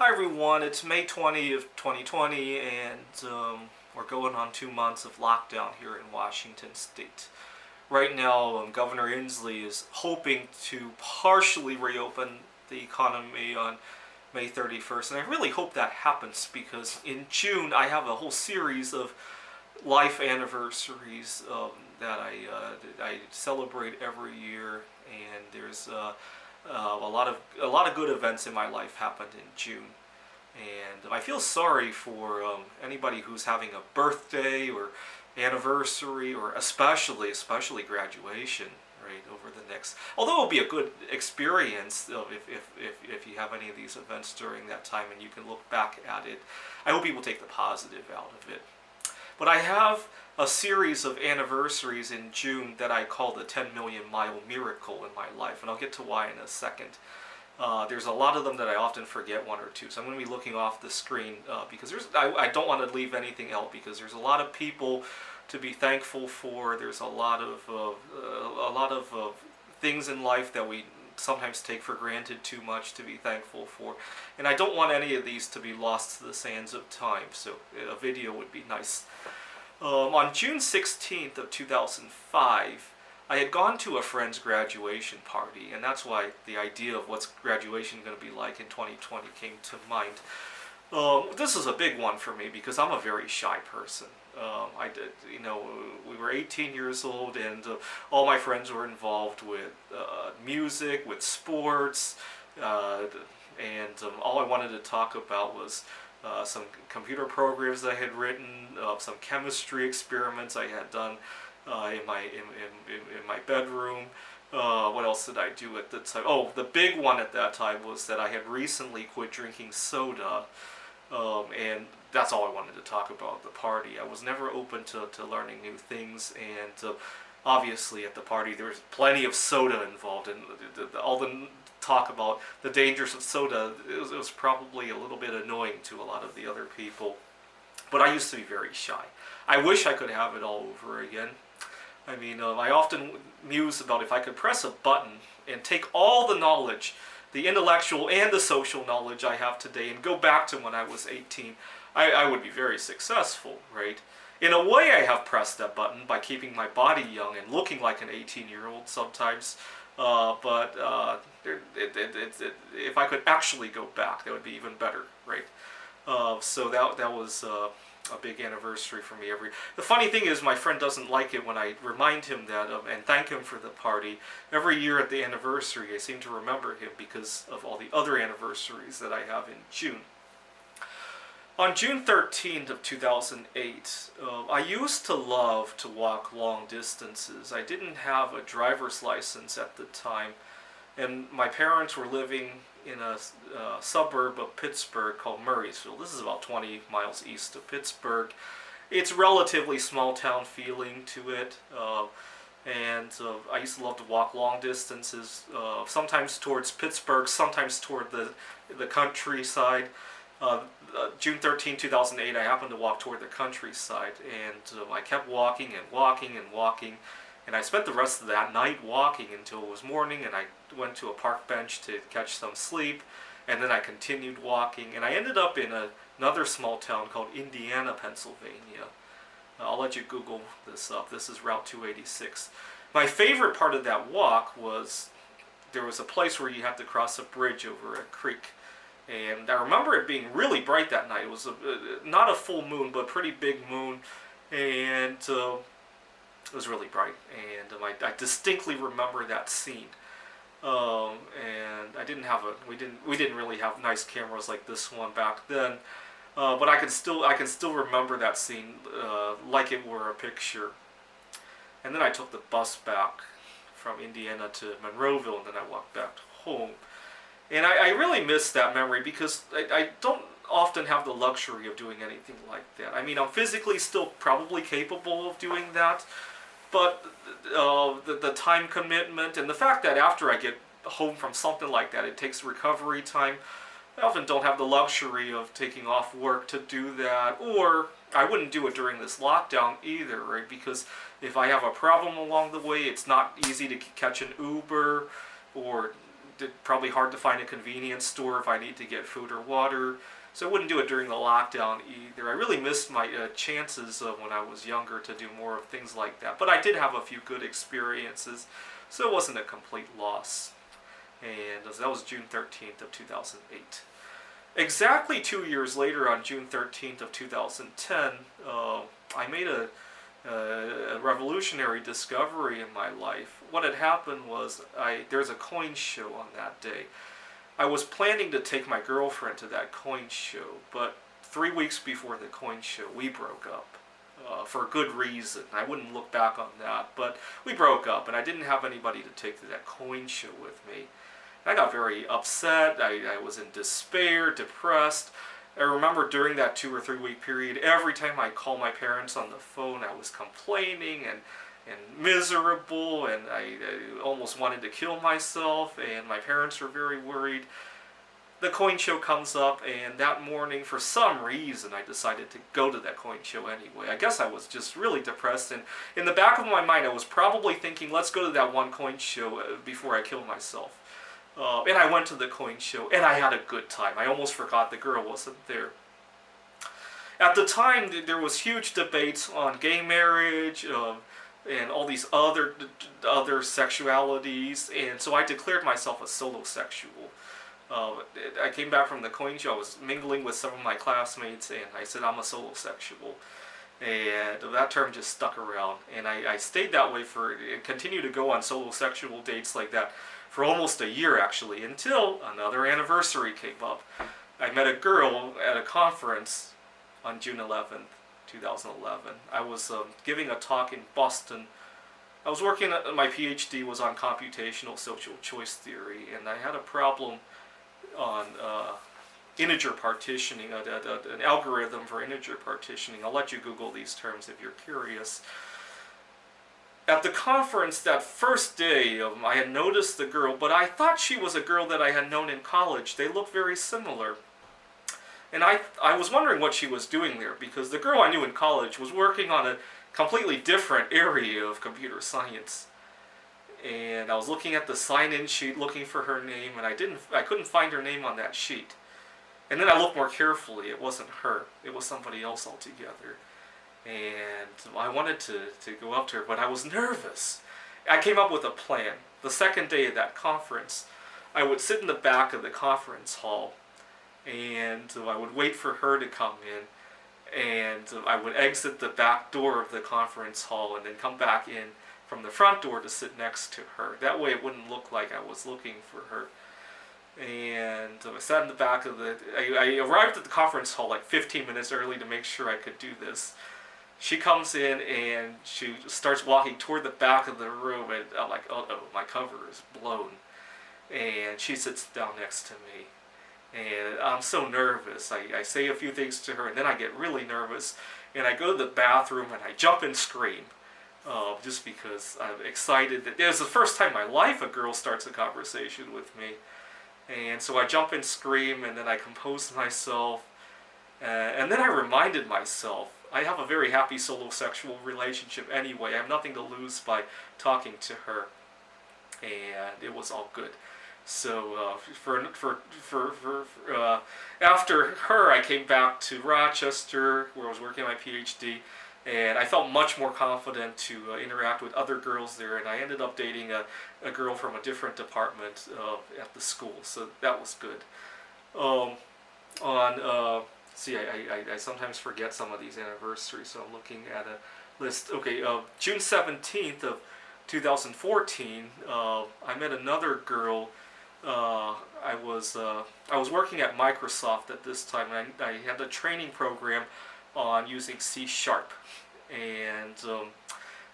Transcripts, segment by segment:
Hi everyone, it's May 20th, 2020, and we're going on 2 months of lockdown here in Washington State. Right now, Governor Inslee is hoping to partially reopen the economy on May 31st, and I really hope that happens because in June I have a whole series of life anniversaries that I celebrate every year, and there's a lot of good events in my life happened in June, and I feel sorry for anybody who's having a birthday or anniversary or especially graduation right over the next. Although it'll be a good experience if you have any of these events during that time and you can look back at it. I hope people take the positive out of it. But I have a series of anniversaries in June that I call the 10 million mile miracle in my life, and I'll get to why in a second. There's a lot of them that I often forget one or two, so I'm going to be looking off the screen because I don't want to leave anything out because there's a lot of people to be thankful for. There's a lot of things in life that we sometimes take for granted too much to be thankful for, and I don't want any of these to be lost to the sands of time, so a video would be nice. On June 16th of 2005, I had gone to a friend's graduation party, and that's why the idea of what's graduation going to be like in 2020 came to mind. This is a big one for me because I'm a very shy person. I did, we were 18 years old, and all my friends were involved with music, with sports, and all I wanted to talk about was some computer programs I had written, some chemistry experiments I had done in my bedroom. What else did I do at the time? Oh, the big one at that time was that I had recently quit drinking soda, and that's all I wanted to talk about at the party. I was never open to learning new things, and obviously at the party there was plenty of soda involved, and all the talk about the dangers of soda, it was probably a little bit annoying to a lot of the other people. But I used to be very shy. I wish I could have it all over again. I mean, I often muse about if I could press a button and take all the knowledge, the intellectual and the social knowledge I have today, and go back to when I was 18, I would be very successful, right? In a way, I have pressed that button by keeping my body young and looking like an 18-year-old sometimes. But if I could actually go back, that would be even better, right? So that was a big anniversary for me. The funny thing is, my friend doesn't like it when I remind him that and thank him for the party. Every year at the anniversary, I seem to remember him because of all the other anniversaries that I have in June. On June 13th of 2008, I used to love to walk long distances. I didn't have a driver's license at the time, and my parents were living in a suburb of Pittsburgh called Murraysville. This is about 20 miles east of Pittsburgh. It's relatively small town feeling to it, and I used to love to walk long distances, sometimes towards Pittsburgh, sometimes toward the countryside. June 13, 2008, I happened to walk toward the countryside, and I kept walking and walking and walking, and I spent the rest of that night walking until it was morning, and I went to a park bench to catch some sleep, and then I continued walking, and I ended up in another small town called Indiana, Pennsylvania. I'll let you Google this up. This is Route 286. My favorite part of that walk was there was a place where you had to cross a bridge over a creek. And I remember it being really bright that night. It was not a full moon, but a pretty big moon, and it was really bright. And I distinctly remember that scene. And we didn't really have nice cameras like this one back then, but I can still remember that scene like it were a picture. And then I took the bus back from Indiana to Monroeville, and then I walked back home. And I really miss that memory because I don't often have the luxury of doing anything like that. I mean, I'm physically still probably capable of doing that, but the time commitment and the fact that after I get home from something like that, it takes recovery time. I often don't have the luxury of taking off work to do that, or I wouldn't do it during this lockdown either, right? Because if I have a problem along the way, it's not easy to catch an Uber or probably hard to find a convenience store if I need to get food or water. So I wouldn't do it during the lockdown either. I really missed my chances when I was younger to do more of things like that. But I did have a few good experiences, so it wasn't a complete loss. And that was June 13th of 2008. Exactly 2 years later, on June 13th of 2010, I made a revolutionary discovery in my life. What had happened was there's a coin show on that day. I was planning to take my girlfriend to that coin show, but 3 weeks before the coin show, we broke up. For a good reason. I wouldn't look back on that, but we broke up, and I didn't have anybody to take to that coin show with me. I got very upset. I was in despair, depressed. I remember during that 2 or 3 week period, every time I called my parents on the phone, I was complaining and miserable, and I almost wanted to kill myself, and my parents were very worried. The coin show comes up, and that morning, for some reason, I decided to go to that coin show anyway. I guess I was just really depressed, and in the back of my mind, I was probably thinking, let's go to that one coin show before I kill myself. And I went to the coin show, and I had a good time. I almost forgot the girl wasn't there. At the time, there was huge debates on gay marriage, and all these other sexualities, and so I declared myself a solosexual. I came back from the coin show. I was mingling with some of my classmates, and I said I'm a solosexual, and that term just stuck around. And I stayed that way continued to go on solosexual dates like that for almost a year, actually, until another anniversary came up. I met a girl at a conference on June 11th. 2011. I was giving a talk in Boston. I was working, my PhD was on computational social choice theory, and I had a problem on integer partitioning, an algorithm for integer partitioning. I'll let you Google these terms if you're curious. At the conference, that first day, I had noticed the girl, but I thought she was a girl that I had known in college. They looked very similar. And I was wondering what she was doing there, because the girl I knew in college was working on a completely different area of computer science. And I was looking at the sign-in sheet looking for her name, and I couldn't find her name on that sheet. And then I looked more carefully. It wasn't her. It was somebody else altogether. And I wanted to go up to her, but I was nervous. I came up with a plan. The second day of that conference, I would sit in the back of the conference hall, and I would wait for her to come in, and I would exit the back door of the conference hall and then come back in from the front door to sit next to her. That way it wouldn't look like I was looking for her. And I sat in the back of I arrived at the conference hall like 15 minutes early to make sure I could do this. She comes in and she starts walking toward the back of the room, and I'm like, uh-oh, my cover is blown. And she sits down next to me. And I'm so nervous. I say a few things to her, and then I get really nervous, and I go to the bathroom and I jump and scream, just because I'm excited. It was the first time in my life a girl starts a conversation with me, and so I jump and scream, and then I compose myself, and then I reminded myself I have a very happy solosexual relationship anyway. I have nothing to lose by talking to her, and it was all good. So after her, I came back to Rochester, where I was working on my PhD, and I felt much more confident to interact with other girls there, and I ended up dating a girl from a different department at the school, so that was good. I sometimes forget some of these anniversaries, so I'm looking at a list. Okay, June 17th of 2014, I met another girl. I was working at Microsoft at this time, and I had a training program on using C#, and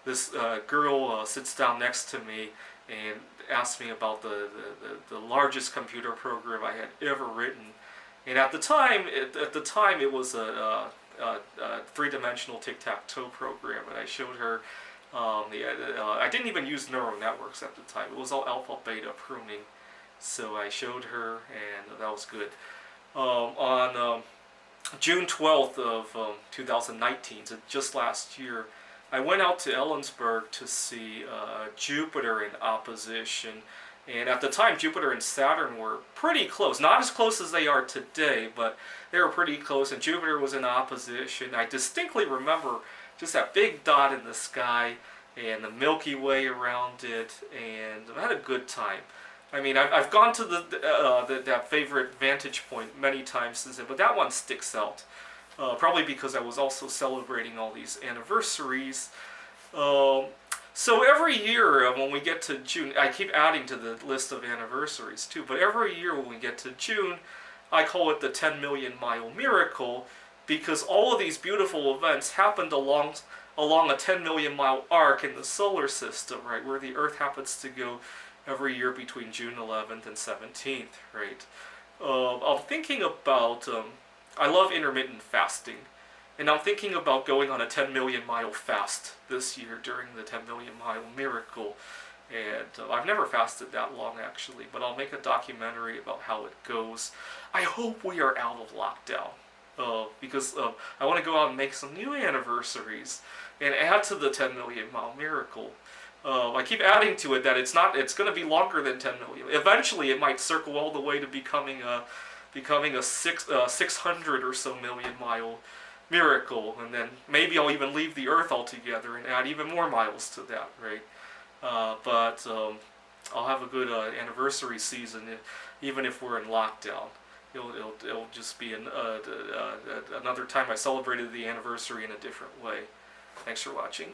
this girl sits down next to me and asked me about the largest computer program I had ever written. And at the time it was a three-dimensional tic-tac-toe program, and I showed her. I didn't even use neural networks at the time. It was all alpha-beta pruning. So I showed her, and that was good. On June 12th of 2019, so just last year, I went out to Ellensburg to see Jupiter in opposition, And at the time, Jupiter and Saturn were pretty close. Not as close as they are today, but they were pretty close. And Jupiter was in opposition. I distinctly remember just that big dot in the sky and the Milky Way around it, and I had a good time. I mean, I've gone to that favorite vantage point many times since then, but that one sticks out. Probably because I was also celebrating all these anniversaries. Um, so every year when we get to June, I keep adding to the list of anniversaries too, but every year when we get to June, I call it the 10 million mile miracle, because all of these beautiful events happened along a 10 million mile arc in the solar system, right, where the Earth happens to go every year between June 11th and 17th, right? I'm thinking about, I love intermittent fasting, and I'm thinking about going on a 10 million mile fast this year during the 10 million mile miracle. And I've never fasted that long actually, but I'll make a documentary about how it goes. I hope we are out of lockdown, because I want to go out and make some new anniversaries and add to the 10 million mile miracle. I keep adding to it that it's going to be longer than 10 million. Eventually, it might circle all the way to becoming a 600 or so million mile miracle, and then maybe I'll even leave the Earth altogether and add even more miles to that, right? But I'll have a good anniversary season, even if we're in lockdown. It'll just be another time I celebrated the anniversary in a different way. Thanks for watching.